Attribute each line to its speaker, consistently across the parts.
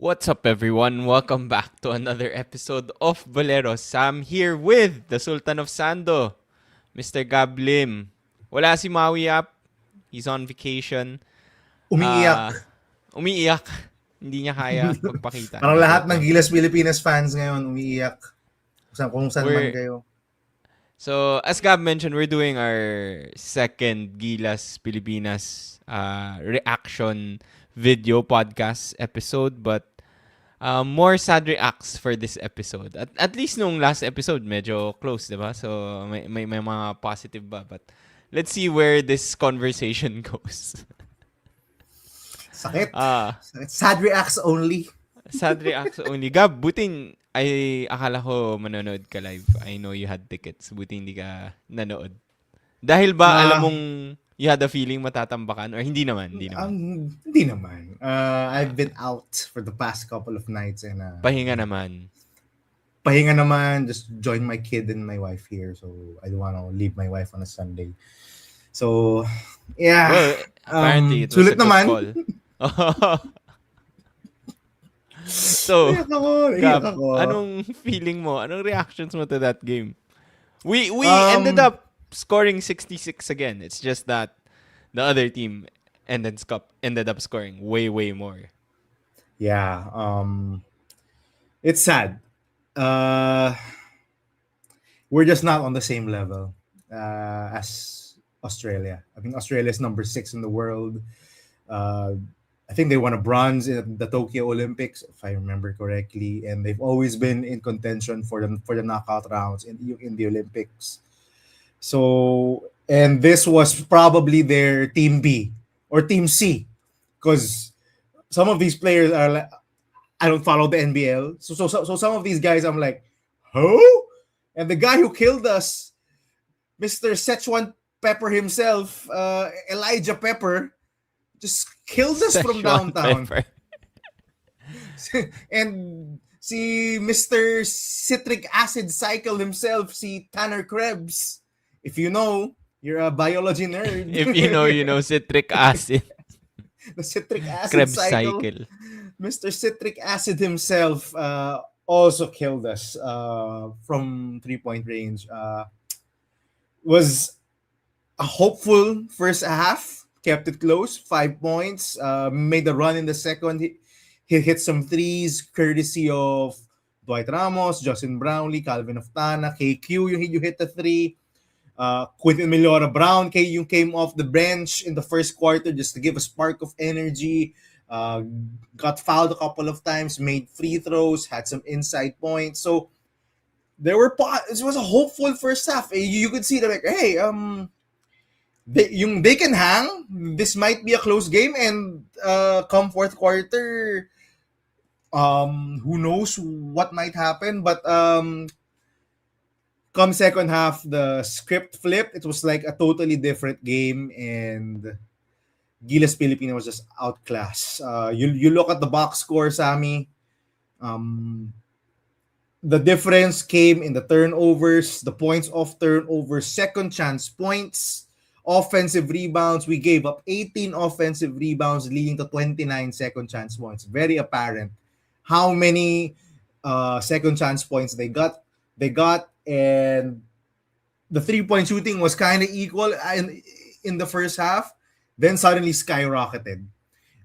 Speaker 1: What's up, everyone? Welcome back to another episode of Boleros. I'm here with the Sultan of Sando, Mr. Gablim. Wala si Maui up. He's on vacation.
Speaker 2: Umiiyak.
Speaker 1: Ah, umiiyak. Hindi niya kaya pagpakita.
Speaker 2: Parang
Speaker 1: Hindi,
Speaker 2: lahat
Speaker 1: joke
Speaker 2: ng
Speaker 1: lang.
Speaker 2: Gilas Pilipinas fans ngayon umiiyak. Kung saan man
Speaker 1: We're
Speaker 2: kayo.
Speaker 1: So, as Gab mentioned, we're doing our second Gilas Pilipinas reaction video podcast episode, but more sad reacts for this episode. At least nung last episode, medyo close, diba? So, may mga positive ba? But let's see where this conversation goes.
Speaker 2: Sakit.
Speaker 1: Ah,
Speaker 2: Sad reacts only.
Speaker 1: sad reacts only. Gab, buting akala ko manonood ka live. I know you had tickets. Buti hindi ka nanood. Dahil ba alam
Speaker 2: Na
Speaker 1: mong you had a feeling matatambakan or hindi naman? Hindi naman.
Speaker 2: Hindi naman. I've been out for the past couple of nights and
Speaker 1: Pahinga naman.
Speaker 2: pahinga naman. Just join my kid and my wife here. So I don't want to leave my wife on a Sunday. So, yeah.
Speaker 1: Well, apparently it was a
Speaker 2: Sulit
Speaker 1: good
Speaker 2: naman.
Speaker 1: call. So,
Speaker 2: Naiyak
Speaker 1: Gab,
Speaker 2: ako.
Speaker 1: anong feeling mo? Anong reactions mo to that game? We ended
Speaker 2: Um,
Speaker 1: up scoring 66 again. It's just that the other team ended up scoring way more.
Speaker 2: yeah. It's sad. Uh, we're just not on the same level as Australia. I think Australia is number 6 in the world. I think they won a bronze in the Tokyo Olympics, if I remember correctly, and they've always been in contention for the knockout rounds in the Olympics. So, and this was probably their team B or team C, because some of these players are like, I don't follow the NBL, so some of these guys I'm like, who? And the guy who killed us, Mr. Szechuan Pepper himself, Elijah Pepper, just killed us from
Speaker 1: Szechuan
Speaker 2: downtown.
Speaker 1: pepper.
Speaker 2: And si Mr. Citric Acid Cycle himself, si Tanner Krebs. If you know, you're a biology nerd.
Speaker 1: If you know citric acid.
Speaker 2: The Citric Acid
Speaker 1: Krebs
Speaker 2: Cycle.
Speaker 1: cycle.
Speaker 2: Mr. Citric Acid himself also killed us from 3-point range. Was a hopeful first half, kept it close, 5 points, made a run in the second. He hit some threes courtesy of Dwight Ramos, Justin Brownlee, Calvin Oftana, KQ, you hit the three. Quentin Milora Brown came off the bench in the first quarter just to give a spark of energy. Got fouled a couple of times, made free throws, had some inside points. So it was a hopeful first half. You could see that, like, hey, they can hang. This might be a close game, and come fourth quarter, who knows what might happen. But come second half, the script flipped. It was like a totally different game, and Gilas Pilipinas was just outclassed. You look at the box score, Sammy. The difference came in the turnovers, the points off turnovers, second chance points, offensive rebounds. We gave up 18 offensive rebounds, leading to 29 second chance points. Very apparent how many second chance points they got. And the 3-point shooting was kind of equal in the first half, then suddenly skyrocketed.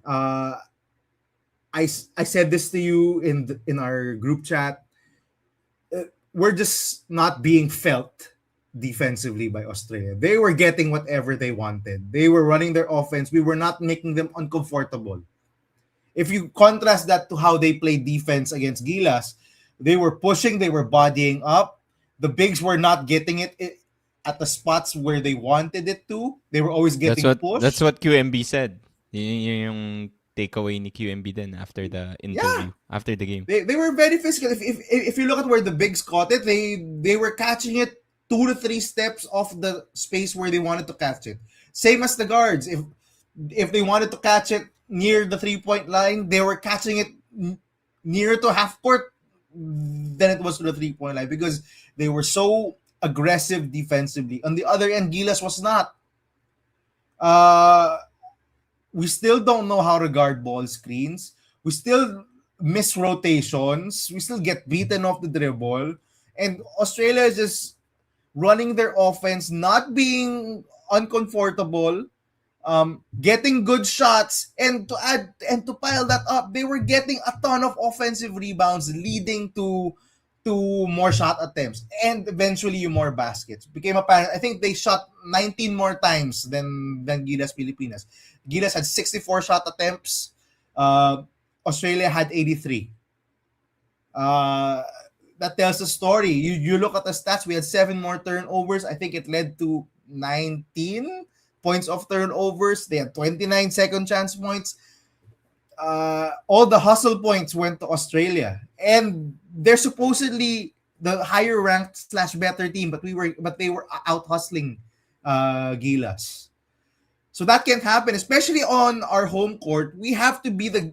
Speaker 2: I said this to you in our group chat. We're just not being felt defensively by Australia. They were getting whatever they wanted. They were running their offense. We were not making them uncomfortable. If you contrast that to how they played defense against Gilas, they were pushing, they were bodying up. The bigs were not getting it at the spots where they wanted it to. They were always getting pushed.
Speaker 1: That's what QMB said. Yun yung takeaway ni QMB then after the interview, after the game.
Speaker 2: They were very physical. If you look at where the bigs caught it, they were catching it 2 to 3 steps off the space where they wanted to catch it. Same as the guards. If they wanted to catch it near the 3-point line, they were catching it nearer to half court than it was to the 3-point line because they were so aggressive defensively. On the other end, Gilas was not. We still don't know how to guard ball screens. We still miss rotations. We still get beaten off the dribble. And Australia is just running their offense, not being uncomfortable, getting good shots, and to pile that up, they were getting a ton of offensive rebounds, leading to more shot attempts and eventually more baskets. Became apparent. I think they shot 19 more times than Gilas Pilipinas. Gilas had 64 shot attempts. Australia had 83. Uh, that tells a story. You look at the stats. We had 7 more turnovers. I think it led to 19 points of turnovers. They had 29 second chance points. All the hustle points went to Australia, and they're supposedly the higher ranked slash better team, but they were out hustling Gilas. So that can't happen, especially on our home court. We have to be the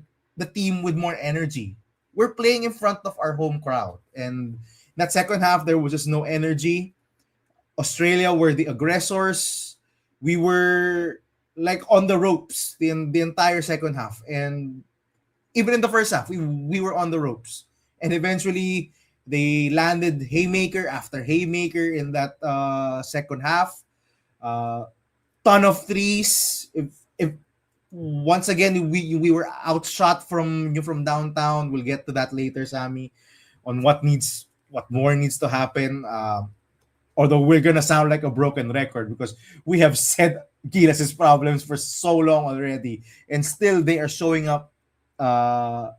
Speaker 2: team with more energy. We're playing in front of our home crowd, and that second half there was just no energy. Australia were the aggressors. We were like on the ropes the entire second half, and even in the first half, we were on the ropes, and eventually they landed haymaker after haymaker in that second half. Uh, Ton of threes. If once again we were outshot from downtown. We'll get to that later, Sammy, on what more needs to happen. Although we're gonna sound like a broken record because we have said Gilas' problems for so long already, and still they are showing up uh,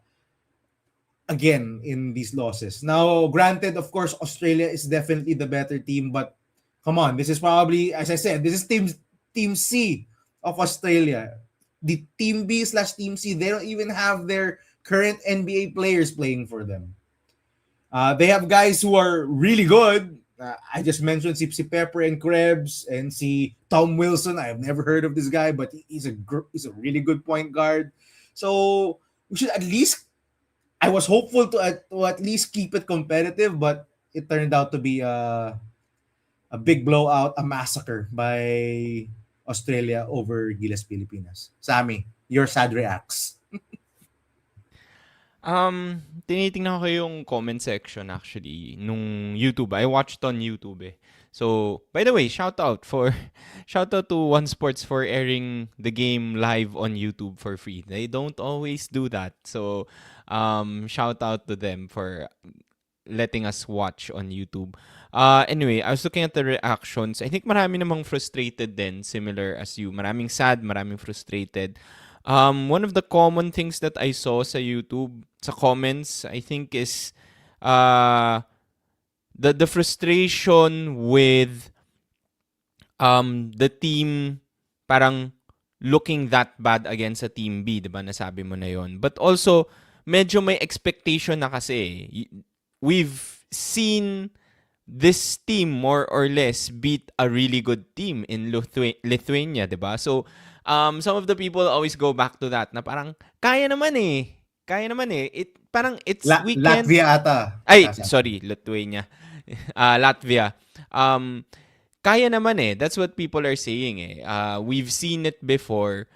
Speaker 2: again in these losses. Now, granted, of course, Australia is definitely the better team, but come on, this is probably, as I said, this is team C of Australia. The team B slash team C, they don't even have their current NBA players playing for them. They have guys who are really good. I just mentioned si Pepper and Krebs and si Tom Wilson. I have never heard of this guy, but he's a really good point guard. So we should at least. I was hopeful to at least keep it competitive, but it turned out to be a big blowout, a massacre by Australia over Gilas Pilipinas. Sammy, your sad reacts.
Speaker 1: Tinitingnan ko yung comment section actually nung YouTube. I watched on YouTube eh. So, by the way, shout out to One Sports for airing the game live on YouTube for free. They don't always do that. So, shout out to them for letting us watch on YouTube. Anyway, I was looking at the reactions. I think marami namang frustrated din, similar as you. Maraming sad, maraming frustrated. One of the common things that I saw sa YouTube, sa comments, I think is uh, the frustration with the team parang looking that bad against a team B, 'di ba? Nasabi mo na 'yon. But also medyo may expectation na kasi. We've seen this team more or less beat a really good team in Lithuania, 'di ba? So some of the people always go back to that na parang kaya naman eh. Kaya naman eh. It's weekend.
Speaker 2: Latvia ata.
Speaker 1: Ay, sorry, Lithuania. Latvia. Kaya naman eh. That's what people are saying eh. We've seen it before.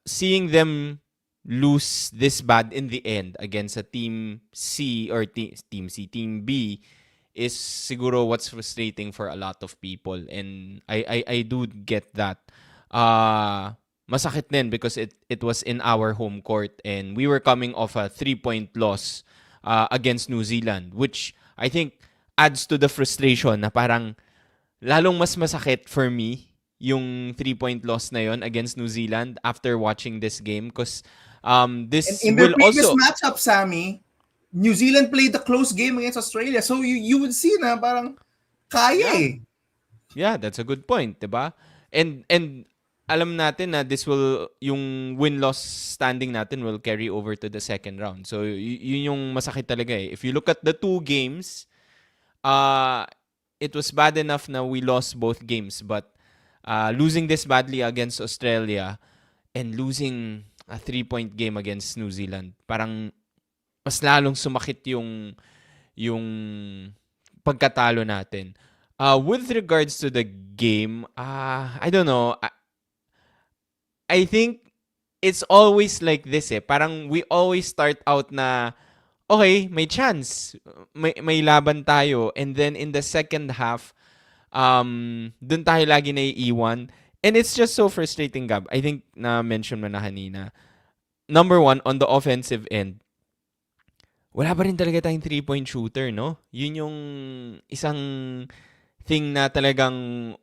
Speaker 1: Seeing them lose this bad in the end against a team C or team C, team B is siguro what's frustrating for a lot of people, and I do get that. Masakit din because it was in our home court and we were coming off a 3-point loss against New Zealand, which I think adds to the frustration na parang lalong mas masakit for me yung 3-point loss na yon against New Zealand after watching this game because this
Speaker 2: in their
Speaker 1: will
Speaker 2: previous
Speaker 1: also
Speaker 2: matchup, Sammy, New Zealand played a close game against Australia. So you would see na parang kaya
Speaker 1: yeah,
Speaker 2: eh.
Speaker 1: yeah, that's a good point, 'di ba? And alam natin na this will yung win-loss standing natin will carry over to the second round. So yun yung masakit talaga eh. If you look at the two games, it was bad enough na we lost both games, but losing this badly against Australia and losing a 3-point game against New Zealand, parang mas lalong sumakit yung pagkatalo natin. With regards to the game, I don't know. I think it's always like this eh. Parang we always start out na, okay, may chance. May laban tayo. And then in the second half, dun tayo lagi naiiwan. And it's just so frustrating, Gab. I think na-mention mo na kanina. Number one, on the offensive end, wala pa rin talaga tayong three-point shooter, no? Yun yung isang thing na talagang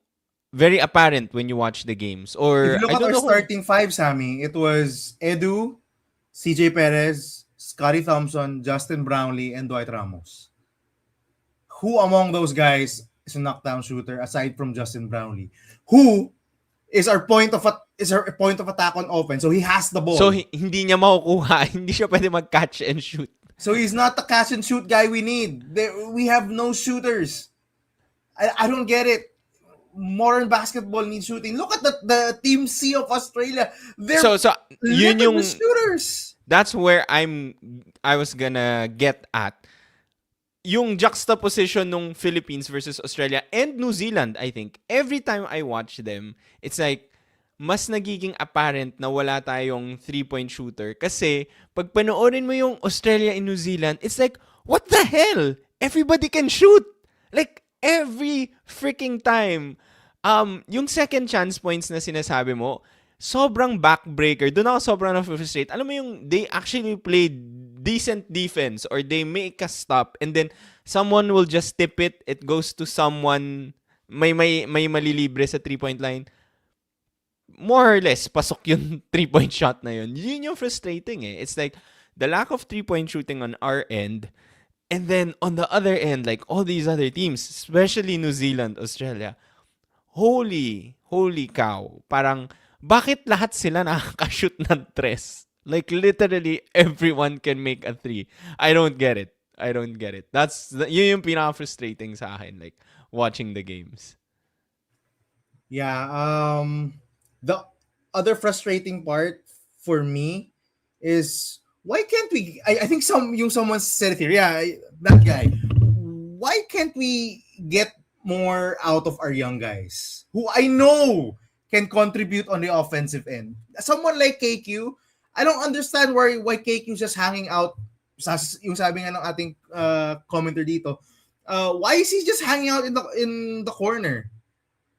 Speaker 1: very apparent when you watch the games.
Speaker 2: If
Speaker 1: Or,
Speaker 2: you look
Speaker 1: I
Speaker 2: at
Speaker 1: don't
Speaker 2: our
Speaker 1: know kung...
Speaker 2: starting five, Sammy, it was Edu, CJ Perez, Scotty Thompson, Justin Brownlee, and Dwight Ramos. Who among those guys is a knockdown shooter aside from Justin Brownlee? Who is our point of attack on offense? So he has the ball.
Speaker 1: So, hindi niya makukuha. Hindi siya pwede mag-catch and shoot.
Speaker 2: So he's not the catch and shoot guy we need. We have no shooters. I don't get it. Modern basketball needs shooting. Look at the Team C of Australia. They're
Speaker 1: So yun yung
Speaker 2: shooters.
Speaker 1: That's where I was gonna get at. Yung juxtaposition ng Philippines versus Australia and New Zealand, I think. Every time I watch them, it's like mas nagiging apparent na wala tayong three-point shooter. Kasi, pag panoorin mo yung Australia and New Zealand, it's like, what the hell? Everybody can shoot! Like, every freaking time. Yung second chance points na sinasabi mo, sobrang backbreaker. Doon ako sobrang na-frustrate. Alam mo yung, they actually play decent defense or they make a stop and then someone will just tip it. It goes to someone, may malilibre sa three-point line. More or less, pasok yung three-point shot na yun. Yun yung frustrating eh. It's like, the lack of three-point shooting on our end, and then on the other end, like all these other teams, especially New Zealand, Australia, holy cow. Parang, bakit lahat sila nakakashoot ng tres? Like, literally, everyone can make a three. I don't get it. Yun yung pinaka-frustrating sa akin, like, watching the games.
Speaker 2: Yeah, the other frustrating part for me is why can't we? I think someone said it here. Yeah, that guy. Why can't we get more out of our young guys who I know can contribute on the offensive end? Someone like KQ, I don't understand why KQ is just hanging out. Yung sabi nga ng ating commenter dito, why is he just hanging out in the corner?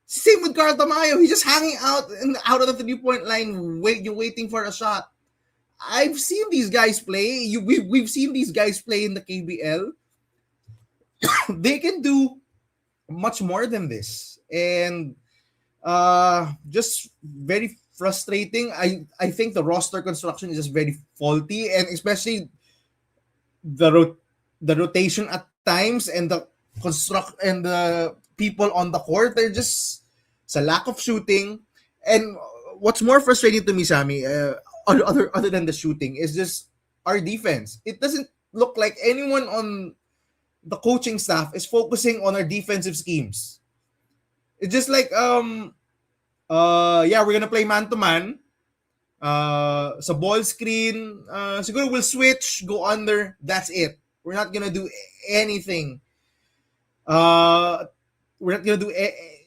Speaker 2: Same with Carl Tamayo. He's just hanging out of the 3-point line, waiting for a shot. I've seen these guys play. We've seen these guys play in the KBL. They can do much more than this, and just very frustrating. I think the roster construction is just very faulty, and especially the rotation at times and the people on the court, they're just sa lack of shooting. And what's more frustrating to me, Sammy, other than the shooting, is just our defense. It doesn't look like anyone on the coaching staff is focusing on our defensive schemes. It's just like we're gonna play man to man. Sa ball screen, siguro we'll switch, go under, that's it. We're not gonna do anything. We're not gonna do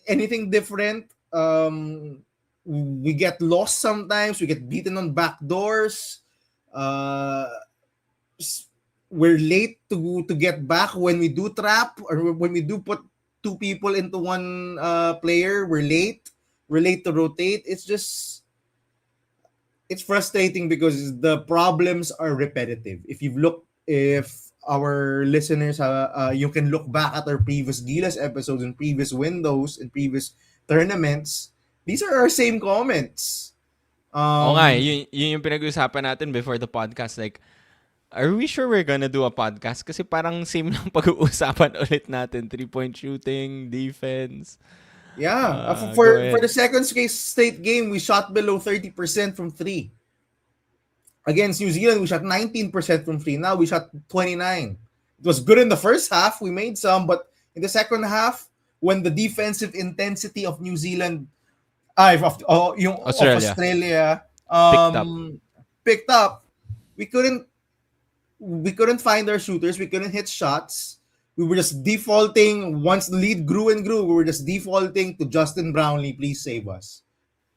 Speaker 2: anything different. We get lost sometimes. We get beaten on back doors. We're late to get back when we do trap or when we do put two people into one player. We're late. We're late to rotate. It's frustrating because the problems are repetitive. If our listeners, you can look back at our previous Gilas episodes and previous windows and previous tournaments. These are our same comments.
Speaker 1: Oo nga, yun yung pinag-usapan natin before the podcast. Like, are we sure we're gonna do a podcast? Kasi parang same lang pag-uusapan ulit natin. 3-point shooting, defense.
Speaker 2: Yeah. For the second straight game, we shot below 30% from 3. Against New Zealand, we shot 19% from 3. Now we shot 29. It was good in the first half. We made some, but in the second half, when the defensive intensity of New Zealand, of Australia picked up, we couldn't find our shooters. We couldn't hit shots. We were just defaulting. Once the lead grew and grew, we were just defaulting to Justin Brownlee. Please save us.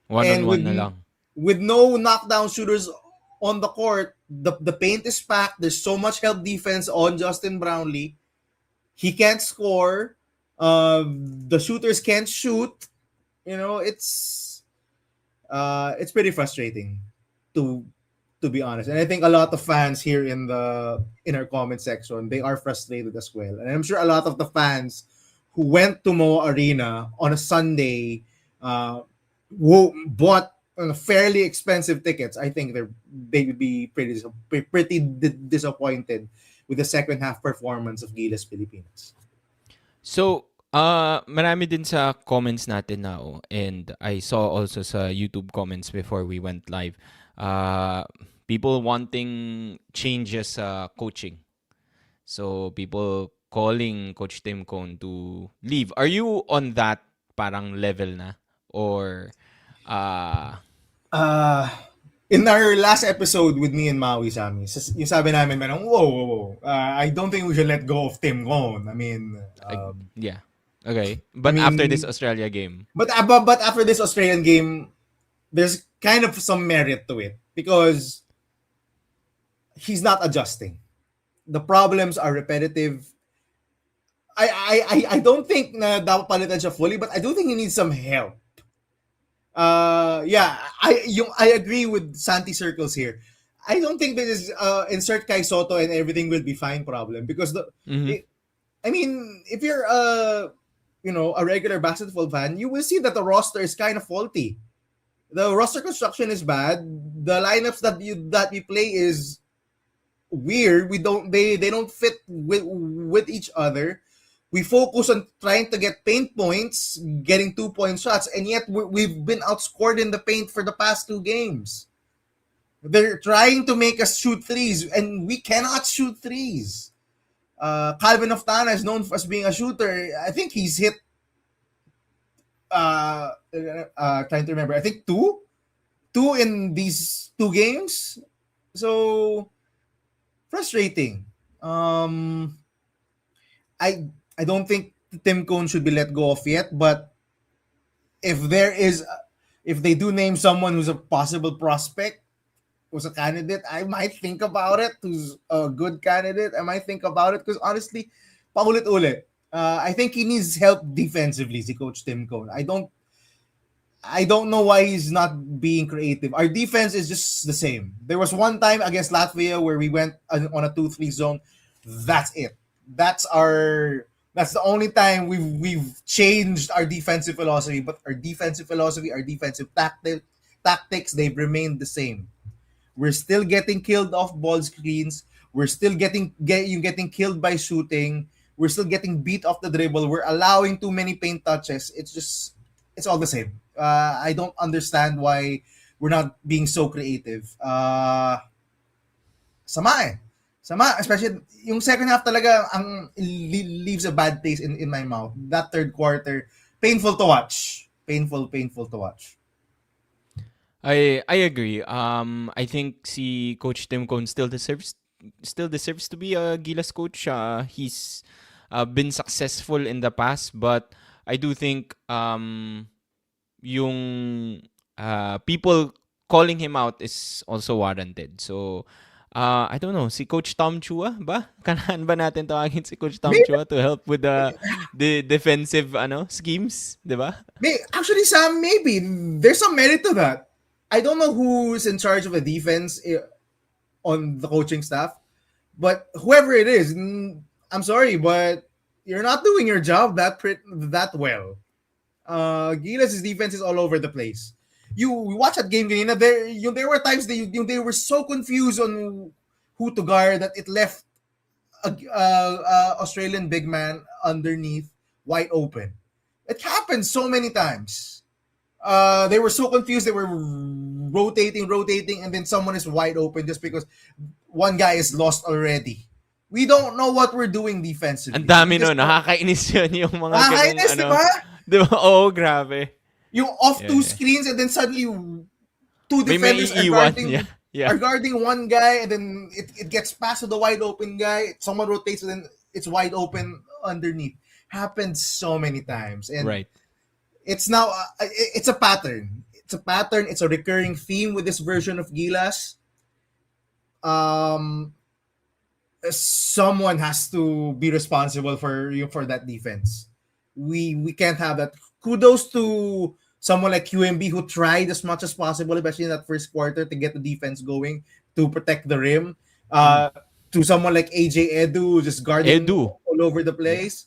Speaker 1: One-on-one na lang.
Speaker 2: with no knockdown shooters on the court, the paint is packed. There's so much help defense on Justin Brownlee. He can't score. The shooters can't shoot. You know, it's pretty frustrating to to be honest. And I think a lot of fans here in our comment section, they are frustrated as well. And I'm sure a lot of the fans who went to Moa Arena on a Sunday, who bought fairly expensive tickets, I think they would be pretty disappointed with the second half performance of Gilas Pilipinas.
Speaker 1: So, marami din sa comments natin now, and I saw also sa YouTube comments before we went live, uh, people wanting changes sa coaching. So, people calling Coach Tim Cone to leave. Are you on that parang level na? Or, uh,
Speaker 2: Uh, in our last episode with me and Maui Sami, yung sabi namin, man, whoa. I don't think we should let go of Tim Cone. I mean,
Speaker 1: yeah. Okay.
Speaker 2: I
Speaker 1: But after this
Speaker 2: mean,
Speaker 1: Australia game.
Speaker 2: but after this Australian game, there's kind of some merit to it because he's not adjusting. The problems are repetitive. I don't think na dapat palitan siya fully, but I do think he needs some help. Yeah, I agree with Santi Circles here. I don't think this is insert Kai Soto and everything will be fine problem because
Speaker 1: Mhm.
Speaker 2: I mean, if you're a regular basketball fan, you will see that the roster is kind of faulty. The roster construction is bad. The lineups that we play is weird. They don't fit with each other. We focus on trying to get paint points, getting 2-point shots, and yet we've been outscored in the paint for the past two games. They're trying to make us shoot threes, and we cannot shoot threes. Calvin Oftana is known as being a shooter. I think he's hit. Trying to remember. I think two in these two games. So frustrating. I don't think Tim Cone should be let go of yet, but if they do name someone who's a possible prospect, who's a candidate, I might think about it. Who's a good candidate, I might think about it because honestly, paulit-ulit. I think he needs help defensively, si Coach Tim Cone. I don't know why he's not being creative. Our defense is just the same. There was one time against Latvia where we went on a 2-3 zone. That's it. That's the only time we've changed our defensive philosophy. But our defensive philosophy, our defensive tactics, they've remained the same. We're still getting killed off ball screens. We're still getting killed by shooting. We're still getting beat off the dribble. We're allowing too many paint touches. It's all the same. I don't understand why we're not being so creative. Sama, especially yung second half talaga ang leaves a bad taste in my mouth. That third quarter, painful to watch. Painful to watch.
Speaker 1: I agree. I think si Coach Tim Cone still deserves to be a Gilas coach. He's been successful in the past, but I do think yung people calling him out is also warranted. So I don't know, si Coach Tom Chua ba? Kanahan ba natin tawagin si Coach Tom
Speaker 2: Maybe,
Speaker 1: Chua to help with the defensive schemes, 'di ba?
Speaker 2: actually, Sam, maybe there's some merit to that. I don't know who's in charge of the defense on the coaching staff, but whoever it is, I'm sorry, but you're not doing your job that well. Gilas' defense is all over the place. You watch that game kanina, there were times they were so confused on who to guard that it left a Australian big man underneath wide open. It happened so many times. They were so confused. They were rotating, and then someone is wide open just because one guy is lost already. We don't know what we're doing defensively.
Speaker 1: Ang dami no, nakakainis yun yung mga
Speaker 2: Nakakainis, di ba?
Speaker 1: Di ba? Oo, grabe.
Speaker 2: Yung off
Speaker 1: Yeah,
Speaker 2: two
Speaker 1: yeah.
Speaker 2: screens and then suddenly two
Speaker 1: May
Speaker 2: defenders
Speaker 1: iiwan. Yeah.
Speaker 2: are guarding one guy and then it gets passed to the wide open guy. Someone rotates and then it's wide open underneath. Happens so many times. And
Speaker 1: Right.
Speaker 2: it's now it's a pattern. a pattern. It's a recurring theme with this version of Gilas. Um, Someone has to be responsible for that defense. We can't have that. Kudos to someone like QMB who tried as much as possible, especially in that first quarter, to get the defense going to protect the rim.
Speaker 1: Mm.
Speaker 2: To someone like AJ Edu just guarding
Speaker 1: Edu.
Speaker 2: all over the
Speaker 1: Yeah.
Speaker 2: place,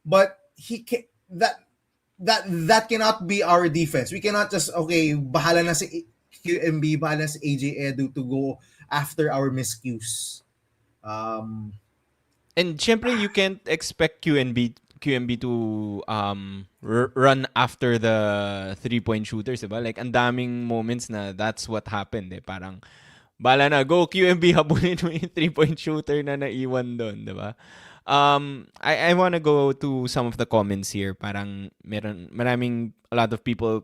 Speaker 2: but he can that cannot be our defense. We cannot just okay, bahala na si QMB, bahala na si AJ Edu to go after our miscues. Um,
Speaker 1: And syempre, you can't expect QNB to run after the three-point shooters, diba? Like, ang daming moments na that's what happened. Eh. Parang, bala na, go QMB, habulin mo yung three-point shooter na naiwan doon, diba? I want to go to some of the comments here. Parang a lot of people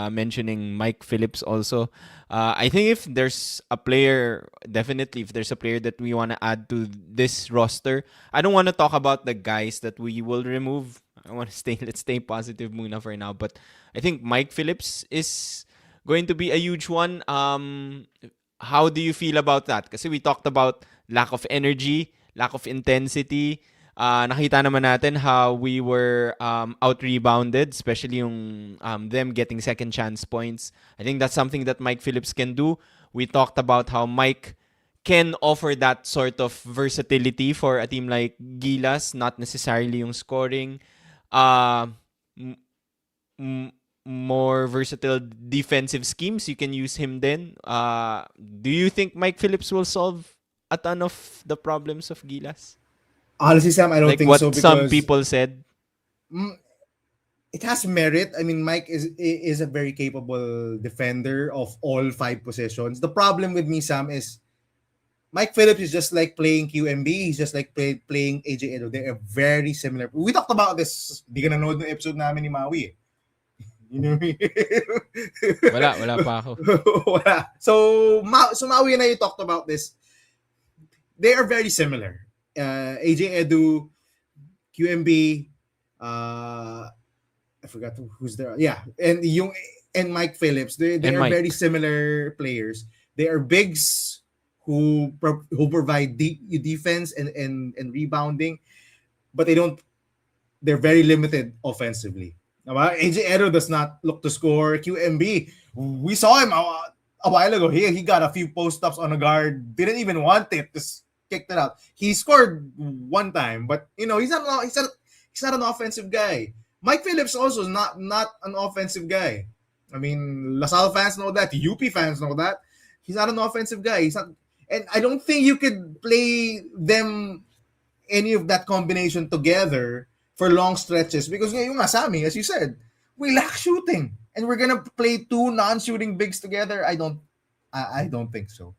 Speaker 1: mentioning Mike Phillips also. I think if there's a player, definitely if there's a player that we want to add to this roster, I don't want to talk about the guys that we will remove. I want to let's stay positive muna for now. But I think Mike Phillips is going to be a huge one. How do you feel about that? Kasi we talked about lack of energy, lack of intensity. Nakita naman natin how we were out-rebounded, especially yung them getting second chance points. I think that's something that Mike Phillips can do. We talked about how Mike can offer that sort of versatility for a team like Gilas, not necessarily yung scoring. Uh, m- m- More versatile defensive schemes, you can use him then. Do you think Mike Phillips will solve a ton of the problems of Gilas?
Speaker 2: Honestly, Sam, I don't
Speaker 1: Like
Speaker 2: think so
Speaker 1: what some
Speaker 2: because
Speaker 1: people said.
Speaker 2: mm, it has merit. I mean, Mike is a very capable defender of all five positions. The problem with me, Sam, is Mike Phillips is just like playing QMB. He's just like playing AJ Edo. They are very similar. We talked about this. Di ka nanood ng episode namin ni Maui. Eh. You know what I mean?
Speaker 1: Wala pa ako.
Speaker 2: Wala. So Maui and I talked about this. They are very similar. AJ Edu, QMB, I forgot who's there. Yeah, and Mike Phillips. They
Speaker 1: And
Speaker 2: are very
Speaker 1: Mike.
Speaker 2: similar players. They are bigs who provide defense and rebounding, but they're very limited offensively. AJ Edo does not look to score. QMB, we saw him a while ago. He got a few post ups on a guard. Didn't even want it. Just kicked it out. He scored one time, but he's not an offensive guy. Mike Phillips also is not an offensive guy. I mean, LaSalle fans know that. UP fans know that. He's not an offensive guy. He's not, and I don't think you could play them any of that combination together for long stretches because yung Asami, as you said, we lack shooting, and we're gonna play two non-shooting bigs together. I don't think so.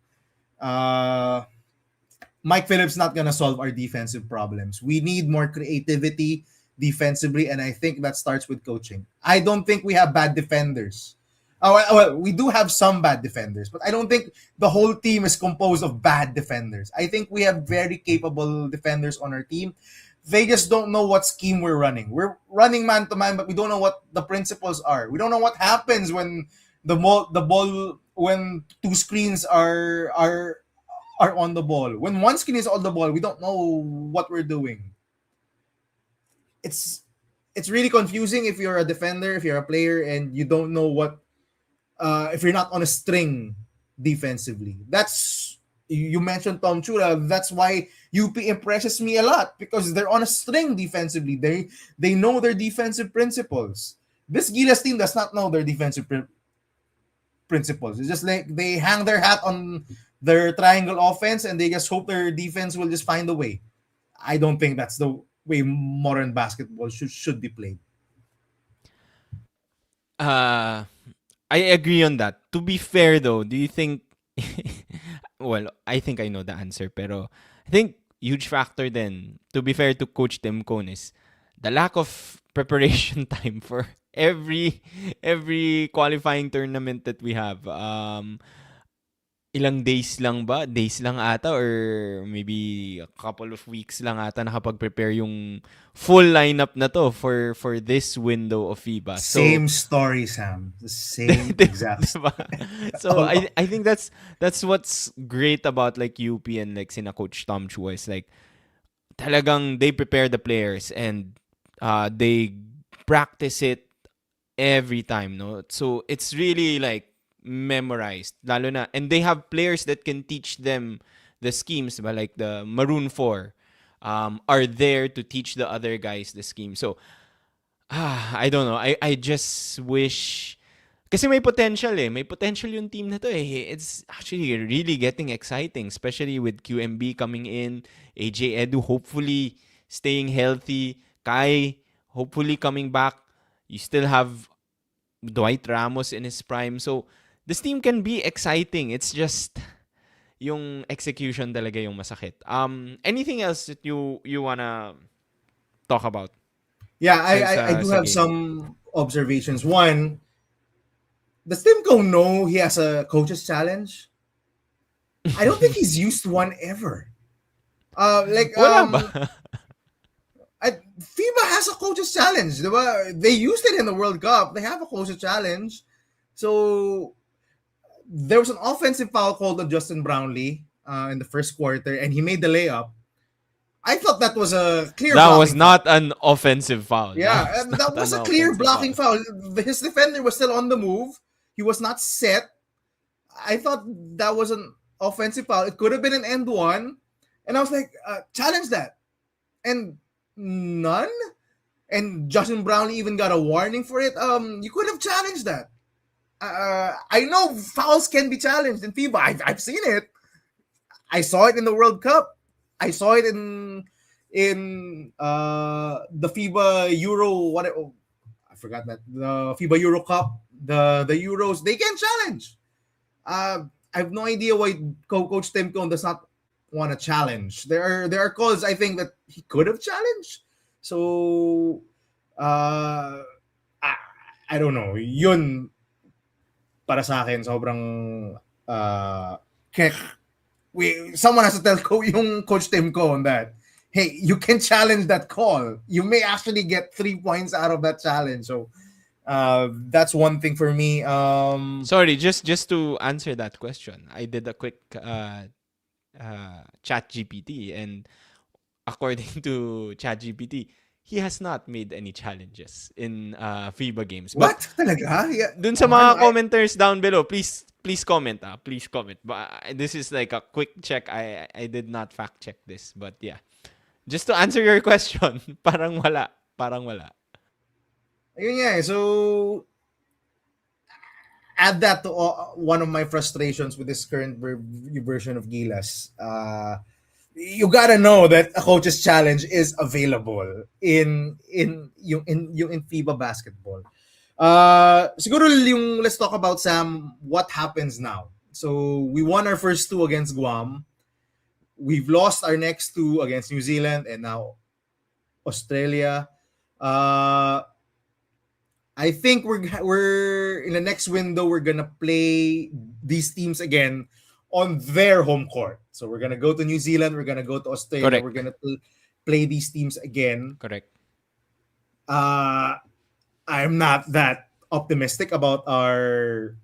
Speaker 2: Mike Phillips not gonna solve our defensive problems. We need more creativity defensively, and I think that starts with coaching. I don't think we have bad defenders. Well, we do have some bad defenders, but I don't think the whole team is composed of bad defenders. I think we have very capable defenders on our team. They just don't know what scheme we're running. We're running man to man, but we don't know what the principles are. We don't know what happens when the ball when two screens are on the ball. When one screen is on the ball, we don't know what we're doing. It's it's really confusing if you're a defender, if you're a player, and you don't know what if you're not on a string defensively. That's you mentioned Tom Chula. That's why UP impresses me a lot because they're on a string defensively. They know their defensive principles. This Gilas team does not know their defensive principles. It's just like they hang their hat on their triangle offense and they just hope their defense will just find a way. I don't think that's the way modern basketball should be played.
Speaker 1: Uh, I agree on that. To be fair though, do you think well, I think I know the answer, pero I think huge factor then, to be fair to Coach Tim Cone, is the lack of preparation time for every qualifying tournament that we have. ilang days lang ba? Days lang ata or maybe a couple of weeks lang ata nakapag-prepare yung full lineup na to for this window of FIBA. So,
Speaker 2: Same story, Sam. The same exact.
Speaker 1: diba? So
Speaker 2: All,
Speaker 1: I think that's what's great about like UP and like sina Coach Tom Chua is like talagang they prepare the players and they practice it every time, no? So it's really like memorized, lalo na, and they have players that can teach them the schemes, but like the Maroon 4 are there to teach the other guys the scheme. So I don't know. I just wish kasi may potential eh. May potential yung team na to eh. It's actually really getting exciting, especially with QMB coming in, AJ Edu hopefully staying healthy, Kai hopefully coming back. You still have Dwight Ramos in his prime. So this team can be exciting. It's just yung execution talaga yung masakit. Anything else that you wanna talk about
Speaker 2: yeah, I do
Speaker 1: sa
Speaker 2: have
Speaker 1: game?
Speaker 2: some observations. One, does Timko know he has a coach's challenge? I don't think he's used one ever. Like
Speaker 1: Wala ba?
Speaker 2: FIBA has a coach's challenge. Diba? They used it in the World Cup. They have a coach's challenge. So there was an offensive foul called on Justin Brownlee in the first quarter, and he made the layup. I thought that was a clear
Speaker 1: That was
Speaker 2: blocking foul.
Speaker 1: not an offensive foul.
Speaker 2: Yeah,
Speaker 1: That was
Speaker 2: and
Speaker 1: not
Speaker 2: that
Speaker 1: an
Speaker 2: was a clear
Speaker 1: offensive
Speaker 2: blocking
Speaker 1: foul.
Speaker 2: foul. His defender was still on the move. He was not set. I thought that was an offensive foul. It could have been an end one. And I was like, challenge that. And none. And Justin Brown even got a warning for it. You could have challenged that. I know fouls can be challenged in FIBA. I've seen it. I saw it in the World Cup. I saw it in the FIBA Euro. What I forgot that the FIBA Euro Cup. The Euros they can challenge. I have no idea why Coach Timcon does not want to challenge. There are calls I think that he could have challenged. So I, I don't know. Yun para sa akin sobrang uh, someone has to tell yung Coach Timco on that. Hey, you can challenge that call. You may actually get 3 points out of that challenge. So that's one thing for me.
Speaker 1: Sorry, just to answer that question, I did a quick chat GPT, and according to chat GPT, he has not made any challenges in FIBA games. But
Speaker 2: What? Talaga? Yeah.
Speaker 1: dun sa
Speaker 2: Ano,
Speaker 1: mga commenters down below, please comment please comment. But this is like a quick check. I did not fact check this, but yeah. Just to answer your question, parang wala.
Speaker 2: Ayun nga eh. So, add that to one of my frustrations with this current version of Gilas. You gotta know that a coach's challenge is available in FIBA basketball. Siguro yung let's talk about Sam what happens now. So we won our first two against Guam. We've lost our next two against New Zealand and now Australia. I think we're in the next window we're gonna play these teams again on their home court. So we're gonna go to New Zealand, we're gonna go to Australia,
Speaker 1: Correct.
Speaker 2: we're gonna play these teams again.
Speaker 1: Correct.
Speaker 2: I'm not that optimistic about our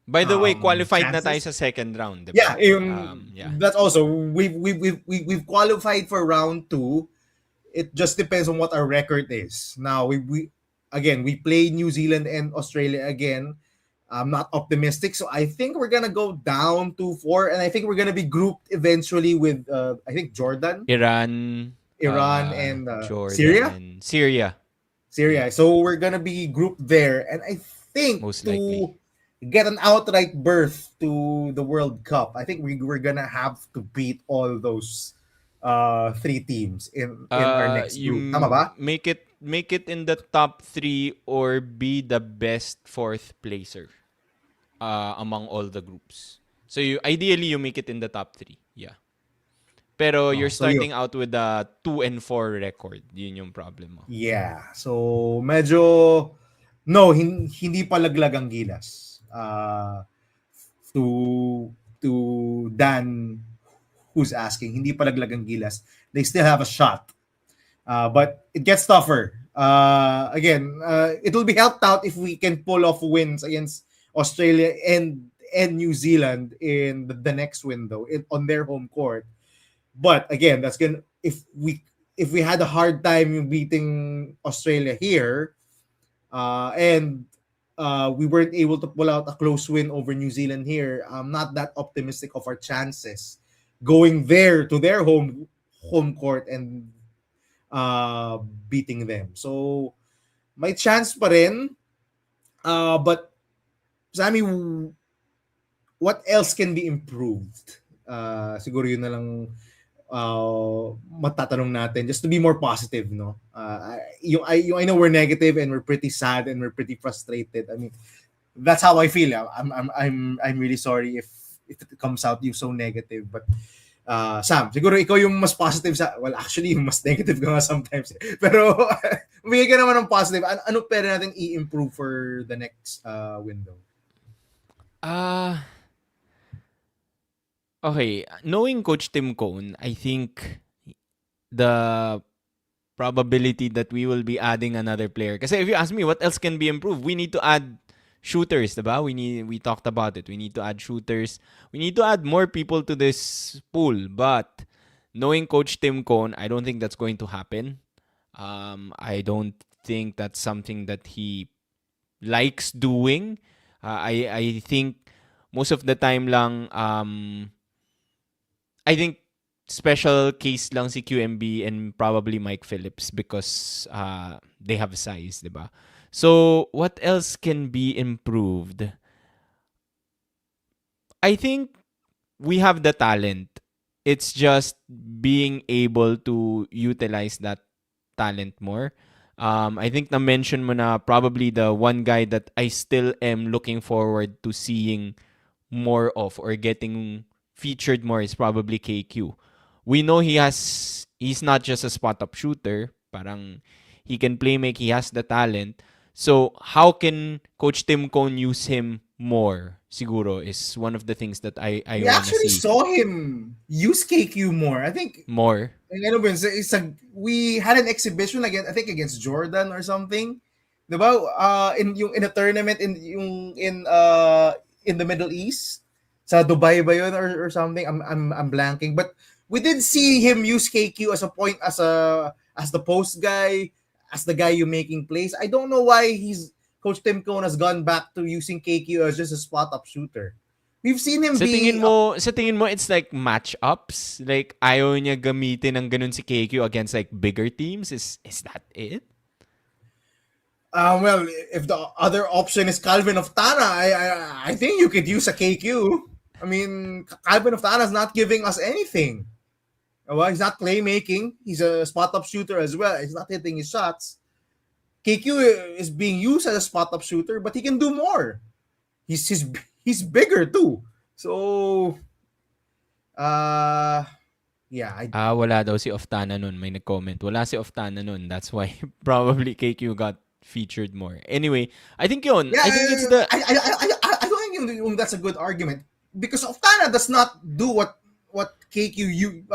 Speaker 1: By the way, qualified na tayo
Speaker 2: chances.
Speaker 1: sa second round, di
Speaker 2: Yeah,
Speaker 1: ba? Yeah.
Speaker 2: that's also we've qualified for round two. It just depends on what our record is. Now we again we play New Zealand and Australia again. I'm not optimistic, so I think we're gonna go down to 4, and I think we're gonna be grouped eventually with I think Jordan,
Speaker 1: Iran,
Speaker 2: Iran, and
Speaker 1: Jordan,
Speaker 2: Syria.
Speaker 1: and Syria.
Speaker 2: Syria. So we're gonna be grouped there, and I think
Speaker 1: Most
Speaker 2: to
Speaker 1: likely.
Speaker 2: get an outright berth to the World Cup, I think we're gonna have to beat all those three teams in our next
Speaker 1: You
Speaker 2: group. Tama ba?
Speaker 1: make it in the top 3 or be the best fourth placer among all the groups. So you make it in the top 3. Yeah. Pero
Speaker 2: Oh,
Speaker 1: you're
Speaker 2: so yun.
Speaker 1: starting out with a 2-4 record. Yun yung problem mo.
Speaker 2: Yeah. So medyo no, hindi pa laglag ang Gilas. To to Dan, who's asking, hindi palaglag ang Gilas. They still have a shot. But it gets tougher. Again, it will be helped out if we can pull off wins against Australia and New Zealand in the next window on their home court. But again, that's gonna if we had a hard time beating Australia here, and we weren't able to pull out a close win over New Zealand here, I'm not that optimistic of our chances going there to their home court and uh, beating them. So may chance pa rin. But Sammy, what else can be improved? Siguro yun na lang matatanong natin just to be more positive, no? I know we're negative and we're pretty sad and we're pretty frustrated. I mean, that's how I feel. I'm really sorry if it comes out you so negative, but Sam, siguro ikaw yung mas positive sa well, actually yung mas negative ka nga sometimes. Pero bigay ka naman ng positive. Ano pwede natin i-improve for the next window?
Speaker 1: Okay, knowing Coach Tim Cone, I think the probability that we will be adding another player. Kasi if you ask me, what else can be improved? We need to add shooters, diba? We talked about it. We need to add shooters. We need to add more people to this pool. But knowing Coach Tim Cone, I don't think that's going to happen. I don't think that's something that he likes doing. I think most of the time lang, I think special case lang si QMB and probably Mike Phillips because they have size, diba? So, what else can be improved? I think we have the talent. It's just being able to utilize that talent more. I think na-mention mo na probably the one guy that I still am looking forward to seeing more of or getting featured more is probably KQ. We know he's not just a spot-up shooter. Parang he can play make, he has the talent. So, how can Coach Tim Cone use him more? Siguro is one of the things that I
Speaker 2: We
Speaker 1: want to
Speaker 2: actually
Speaker 1: see.
Speaker 2: saw him use KQ more. I think
Speaker 1: More.
Speaker 2: we had an exhibition against I think against Jordan or something. Diba? In a tournament in the Middle East. Sa Dubai ba yun or something? I'm blanking. But we did see him use KQ as a point as the post guy, as the guy you making plays. I don't know why Coach Tim Cone has gone back to using KQ as just a spot up shooter. We've seen him be
Speaker 1: Sa tingin mo it's like matchups? Like ayaw niya gamitin ng ganun si KQ against like bigger teams? Is that it?
Speaker 2: well, if the other option is Calvin of Tana, I think you could use a KQ. I mean, Calvin of Tana is not giving us anything. Well, he's not playmaking. He's a spot-up shooter as well. He's not hitting his shots. KQ is being used as a spot-up shooter, but he can do more. He's bigger too. So, yeah.
Speaker 1: Wala daw si Oftana nun. May nag-comment. Wala si Oftana nun. That's why probably KQ got featured more. Anyway, I think yun.
Speaker 2: Yeah,
Speaker 1: I think it's the...
Speaker 2: I don't think that's a good argument because Oftana does not do what KQ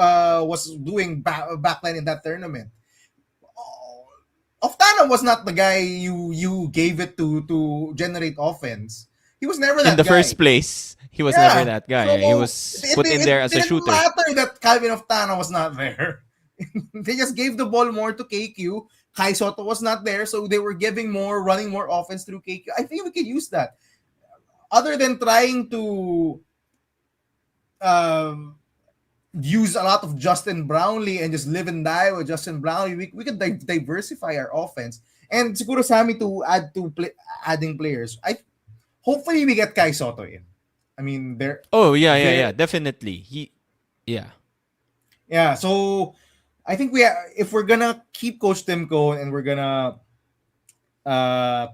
Speaker 2: was doing back then in that tournament. Oftana was not the guy you gave it to generate offense. He was never that guy.
Speaker 1: In the first place, he was never that guy.
Speaker 2: So,
Speaker 1: he was put in there as a shooter.
Speaker 2: It didn't matter that Calvin Oftana was not there. They just gave the ball more to KQ. Kai Soto was not there, so they were running more offense through KQ. I think we could use that. Other than trying to use a lot of Justin Brownlee and just live and die with Justin Brownlee, we could diversify our offense. And siguro sa amin to adding players. Hopefully we get Kai Soto in. I mean, there.
Speaker 1: Oh yeah, definitely.
Speaker 2: Yeah, so I think if we're gonna keep Coach Tim Cone and we're gonna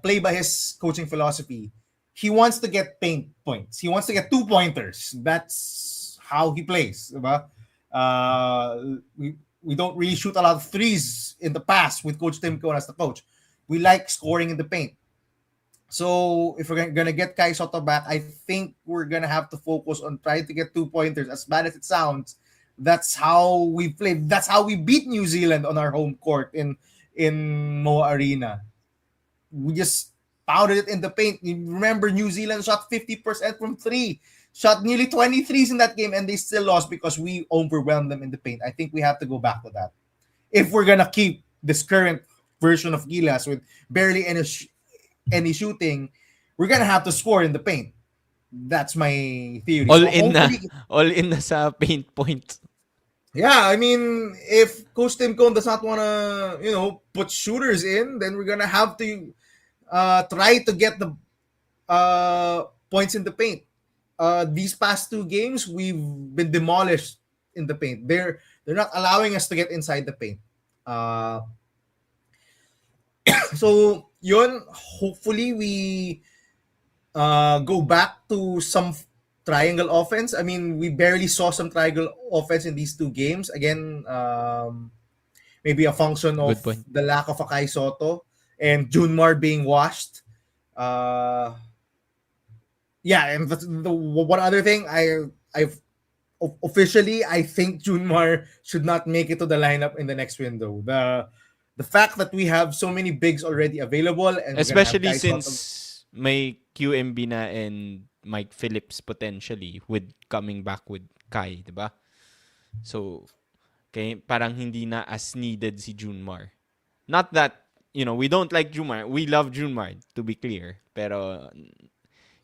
Speaker 2: play by his coaching philosophy, he wants to get paint points. He wants to get 2-pointers. That's how he plays. Diba? We don't really shoot a lot of threes in the past with Coach Tim Cone as the coach. We like scoring in the paint. So if we're gonna get Kai Soto back, I think we're gonna have to focus on trying to get 2 pointers. As bad as it sounds, that's how we played. That's how we beat New Zealand on our home court in Moa Arena. We just pounded it in the paint. You remember New Zealand shot 50% from three, shot nearly 23s in that game, and they still lost because we overwhelmed them in the paint. I think we have to go back to that if we're gonna keep this current version of Gilas with barely any shooting. We're gonna have to score in the paint. That's my theory.
Speaker 1: All
Speaker 2: So
Speaker 1: in na.
Speaker 2: hopefully,
Speaker 1: All in na sa paint point.
Speaker 2: yeah. I mean, if Coach Tim Cone does not wanna, put shooters in, then we're gonna have to try to get the points in the paint. These past two games, we've been demolished in the paint. They're not allowing us to get inside the paint. Uh, so yun, hopefully we go back to some triangle offense. I mean, we barely saw some triangle offense in these two games. Again, maybe a function of
Speaker 1: Good point.
Speaker 2: the lack of Akai Soto and Junmar being washed. Uh, yeah, and the one other thing, I've officially, I think Junmar should not make it to the lineup in the next window. The fact that we have so many bigs already available and we're gonna have
Speaker 1: Especially
Speaker 2: guys Soto.
Speaker 1: since may QMB na and Mike Phillips potentially with coming back with Kai, di ba? So, parang hindi na as needed si Junmar. Not that, we don't like Junmar. We love Junmar, to be clear. Pero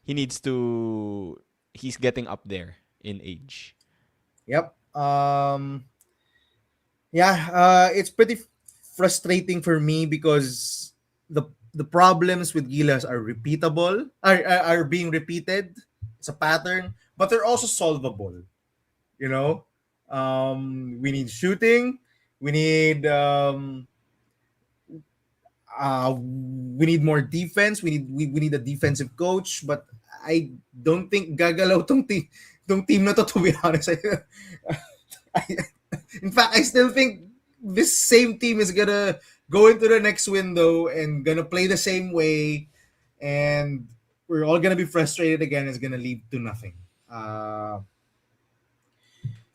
Speaker 1: he needs to, he's getting up there in age.
Speaker 2: Yep. Yeah, it's pretty frustrating for me because the problems with Gilas are repeatable, are being repeated. It's a pattern, but they're also solvable. You know, we need shooting, we need we need more defense. We need a defensive coach, but I don't think gagalaw tong team na to be honest. I, in fact, I still think this same team is gonna go into the next window and gonna play the same way, and we're all gonna be frustrated again. It's gonna lead to nothing.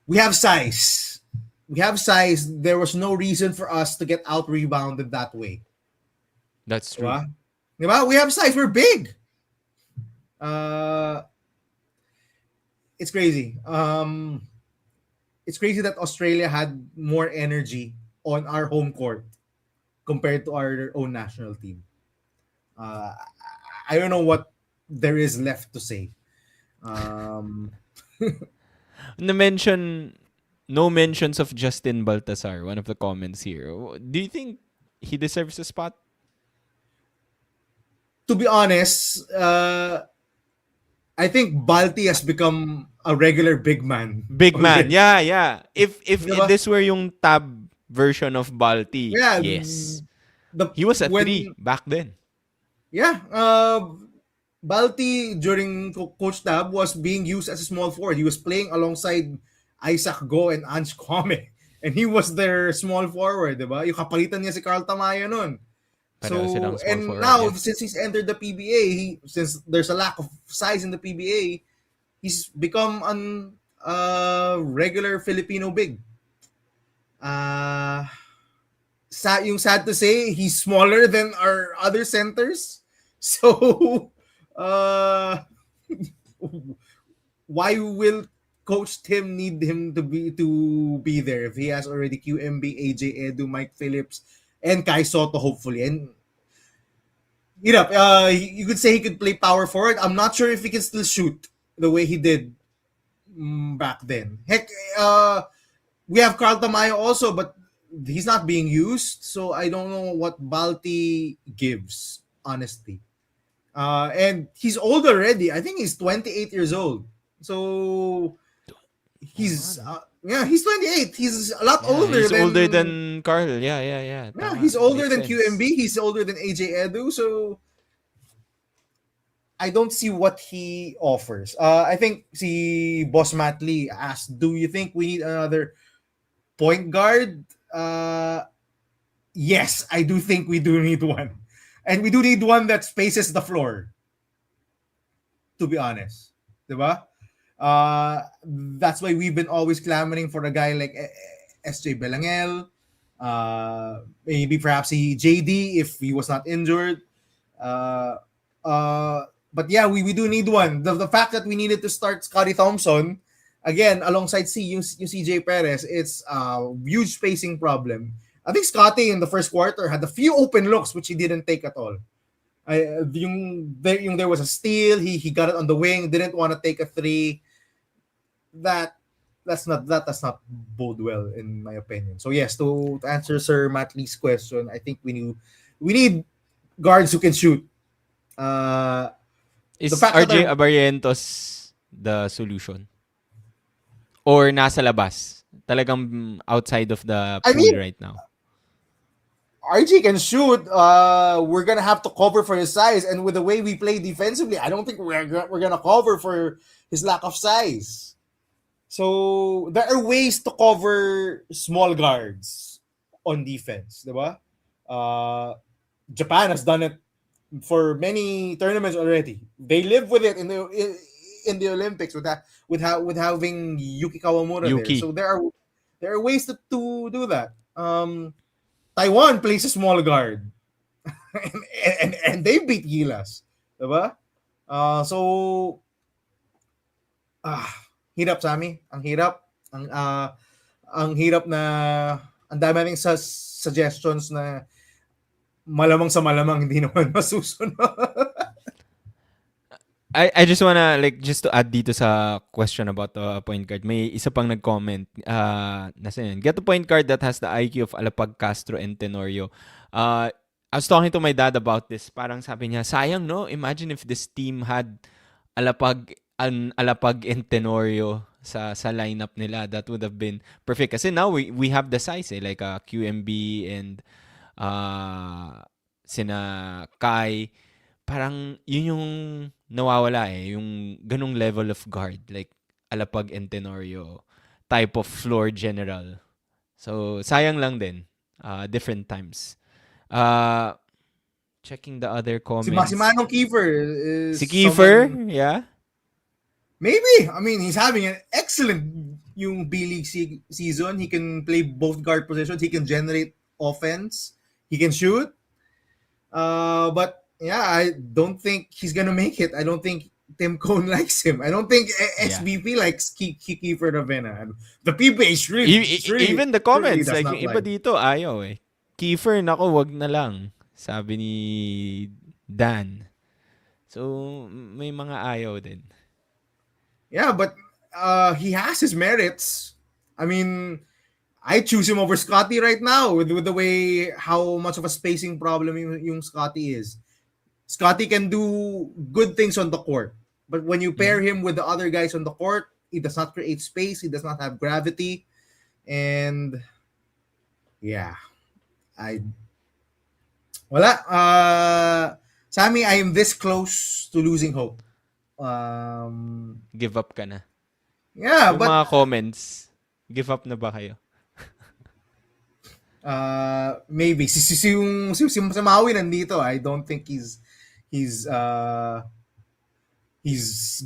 Speaker 2: We have size. We have size. There was no reason for us to get out rebounded that way.
Speaker 1: That's true.
Speaker 2: Diba? Diba? We have size. We're big. Uh, it's crazy. It's crazy that Australia had more energy on our home court compared to our own national team. Uh, I don't know what there is left to say. Um,
Speaker 1: Na-mention, no mentions of Justin Baltasar, one of the comments here. Do you think he deserves a spot?
Speaker 2: to be honest, I think Balti has become a regular big man
Speaker 1: Big man.
Speaker 2: already.
Speaker 1: Yeah, yeah. If
Speaker 2: Diba?
Speaker 1: this were yung tab version of Balti,
Speaker 2: Yeah,
Speaker 1: yes.
Speaker 2: the
Speaker 1: He was a
Speaker 2: when
Speaker 1: 3 back then.
Speaker 2: yeah, Balti during Coach Tab was being used as a small forward. He was playing alongside Isaac Go and Ange Kwame. And he was their small forward, di ba? Yung kapalitan niya si Carl Tamayo nun.
Speaker 1: Pareho
Speaker 2: So,
Speaker 1: silang small
Speaker 2: and
Speaker 1: forward,
Speaker 2: now,
Speaker 1: yeah.
Speaker 2: since he's entered the PBA, since there's a lack of size in the PBA, he's become an regular Filipino big. Yung sad to say, he's smaller than our other centers. So, uh, why will Coach Tim need him to be there if he has already QMB, AJ Edu, Mike Phillips, and Kai Soto hopefully? And you could say he could play power forward. I'm not sure if he can still shoot the way he did back then. Heck, we have Carl Tamayo also, but he's not being used, so I don't know what Balti gives, honestly. And he's old already. I think he's 28 years old. So he's 28. He's a lot
Speaker 1: Yeah,
Speaker 2: older
Speaker 1: he's older
Speaker 2: than
Speaker 1: than Carl. Yeah, yeah, yeah. Tama.
Speaker 2: he's older
Speaker 1: Makes
Speaker 2: than
Speaker 1: sense.
Speaker 2: QMB. He's older than AJ Edu. So I don't see what he offers. I think si Boss Matt Lee asked, "Do you think we need another point guard?" Yes, I do think we do need one. And we do need one that spaces the floor, to be honest. Diba? That's why we've been always clamoring for a guy like SJ Belangel, maybe perhaps JD if he was not injured. Uh, but yeah, we do need one. The fact that we needed to start Scotty Thompson again alongside yung CJ Perez, it's a huge spacing problem. I think Scotty in the first quarter had a few open looks which he didn't take at all. There was a steal, he got it on the wing, didn't want to take a three. That does not bode well in my opinion. So yes, to answer Sir Matt Lee's question, I think we need guards who can shoot. The
Speaker 1: Is
Speaker 2: fact that
Speaker 1: RJ Abarrientos the solution? Or nasa labas? Talagang outside of the
Speaker 2: I
Speaker 1: pool
Speaker 2: mean,
Speaker 1: right now.
Speaker 2: RJ can shoot. We're gonna have to cover for his size, and with the way we play defensively, I don't think we're gonna cover for his lack of size. So there are ways to cover small guards on defense, diba? Japan has done it for many tournaments already. They live with it in the Olympics with having Yuki Kawamura there.
Speaker 1: Yuki.
Speaker 2: So there are ways to do that. Taiwan plays a small guard, and they beat Gilas, diba? So ah, hirap Sami, ang hirap na ang dami nating suggestions na malamang sa malamang hindi naman masusunod.
Speaker 1: I just wanna like just to add dito sa question about the point guard. May isa pang nag-comment. Nasa yun? Get a point guard that has the IQ of Alapag, Castro, and Tenorio. I was talking to my dad about this. Parang sabi niya, sayang no? Imagine if this team had Alapag and Tenorio sa lineup nila. That would have been perfect. Kasi now we have the size like QMB and sina Kai. Parang yun yung nawawala yung ganong level of guard like Alapag and Tenorio type of floor general. So sayang lang din. Different times. Checking the other comments.
Speaker 2: Si Manong Kiefer is
Speaker 1: Si Kiefer,
Speaker 2: someone,
Speaker 1: yeah.
Speaker 2: maybe. I mean, he's having an excellent yung B-League season. He can play both guard positions. He can generate offense. He can shoot. But yeah, I don't think he's gonna make it. I don't think Tim Cone likes him. I don't think SBP likes Kiefer Ravena. The PBA is really,
Speaker 1: Even the comments,
Speaker 2: really
Speaker 1: like yung iba dito, ayaw eh. Kiefer, nako, wag na lang. Sabi ni Dan. So, may mga ayaw din.
Speaker 2: Yeah, but he has his merits. I mean, I choose him over Scotty right now with the way how much of a spacing problem yung Scotty is. Scotty can do good things on the court, but when you pair him with the other guys on the court, he does not create space. He does not have gravity, and yeah, Sammy, I am this close to losing hope.
Speaker 1: Give up ka na.
Speaker 2: Yeah,
Speaker 1: yung
Speaker 2: but
Speaker 1: mga comments, give up na ba kayo?
Speaker 2: Maybe si Maui nandito. I don't think he's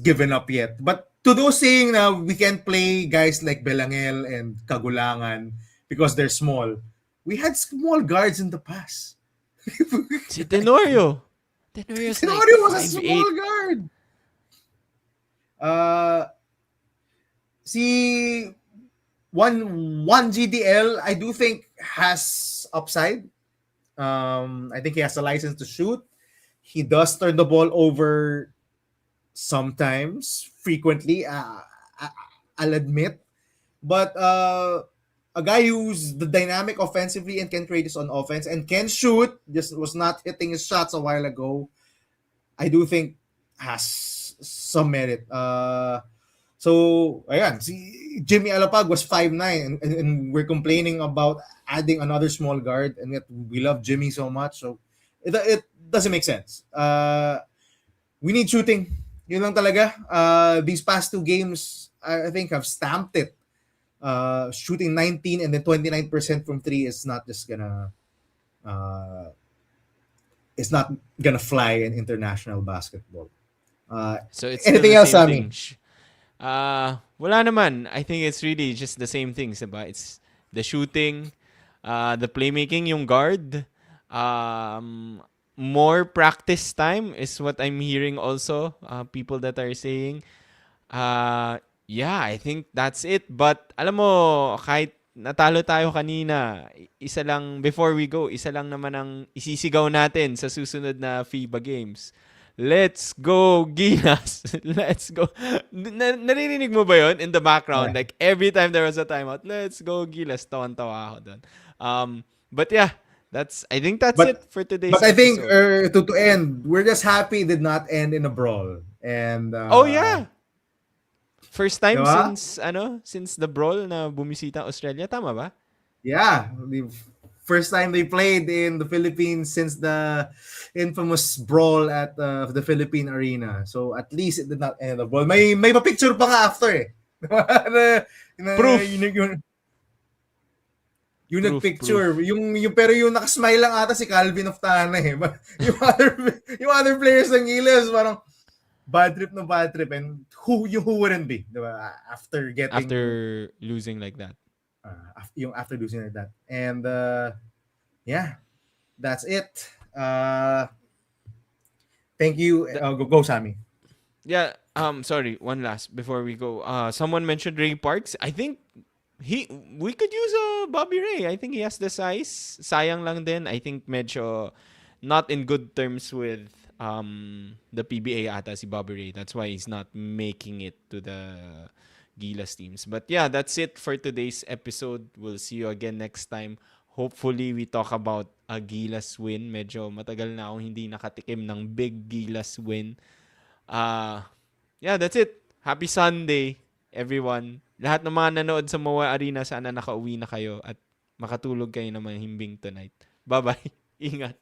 Speaker 2: given up yet. But to those saying na we can't play guys like Belangel and Kagulangan because they're small, we had small guards in the past.
Speaker 1: Si Tenorio.
Speaker 2: Tenorio was a small guard. Si one GDL, I do think has upside. I think he has a license to shoot. He does turn the ball over sometimes, frequently. I'll admit, but a guy who's the dynamic offensively and can create his own offense and can shoot, just was not hitting his shots a while ago. I do think has some merit. So, ayan, si Jimmy Alapag was 5'9", and we're complaining about adding another small guard, and yet we love Jimmy so much. So, it doesn't make sense. We need shooting. Yun lang talaga. These past two games, I think, have stamped it. Shooting 19 and then 29% from 3 is not just gonna it's not gonna fly in international basketball. Uh,
Speaker 1: So it's still
Speaker 2: Anything
Speaker 1: the
Speaker 2: else,
Speaker 1: same
Speaker 2: Sammy?
Speaker 1: thing. Wala naman. I think it's really just the same things, diba? It's the shooting, the playmaking, yung guard, um, more practice time is what I'm hearing also. People that are saying. Yeah, I think that's it. But alam mo, kahit natalo tayo kanina, isa lang, before we go, isa lang naman ang isisigaw natin sa susunod na FIBA games. Let's go, Gilas! Let's go. Naririnig mo ba yon in the background?
Speaker 2: Yeah.
Speaker 1: Like, every time there was a timeout, let's go, Gilas. Tawan-tawa ako doon. But yeah, I think that's
Speaker 2: But
Speaker 1: it for today's
Speaker 2: but I think
Speaker 1: episode.
Speaker 2: to end, we're just happy it did not end in a brawl. And
Speaker 1: Oh yeah, first
Speaker 2: di
Speaker 1: time
Speaker 2: ba?
Speaker 1: since the brawl na bumisita ang Australia, tama ba?
Speaker 2: Yeah, the first time they played in the Philippines since the infamous brawl at the Philippine Arena. So at least it did not end in a brawl. May pa-picture pa nga after eh.
Speaker 1: Proof.
Speaker 2: Yun, yung nagpicture,
Speaker 1: Proof.
Speaker 2: yung pero yung nakasmile lang ata si Calvin of Tana eh. Yung other players ng Gilas parang bad trip and who wouldn't be, di ba? After getting
Speaker 1: After losing like that.
Speaker 2: yung after losing like that. And yeah, that's it. Thank you.
Speaker 1: The,
Speaker 2: Go Sammy.
Speaker 1: yeah, sorry, one last before we go. Someone mentioned Ray Parks. I think we could use Bobby Ray. I think he has the size. Sayang lang din. I think medyo not in good terms with the PBA ata si Bobby Ray. That's why he's not making it to the Gilas teams. But yeah, that's it for today's episode. We'll see you again next time. Hopefully, we talk about a Gilas win. Medyo matagal na akong hindi nakatikim ng big Gilas win. Yeah, that's it. Happy Sunday, everyone. Lahat ng mga nanood sa MOA Arena, sana nakauwi na kayo at makatulog kayo ng mahimbing tonight. Bye-bye. Ingat.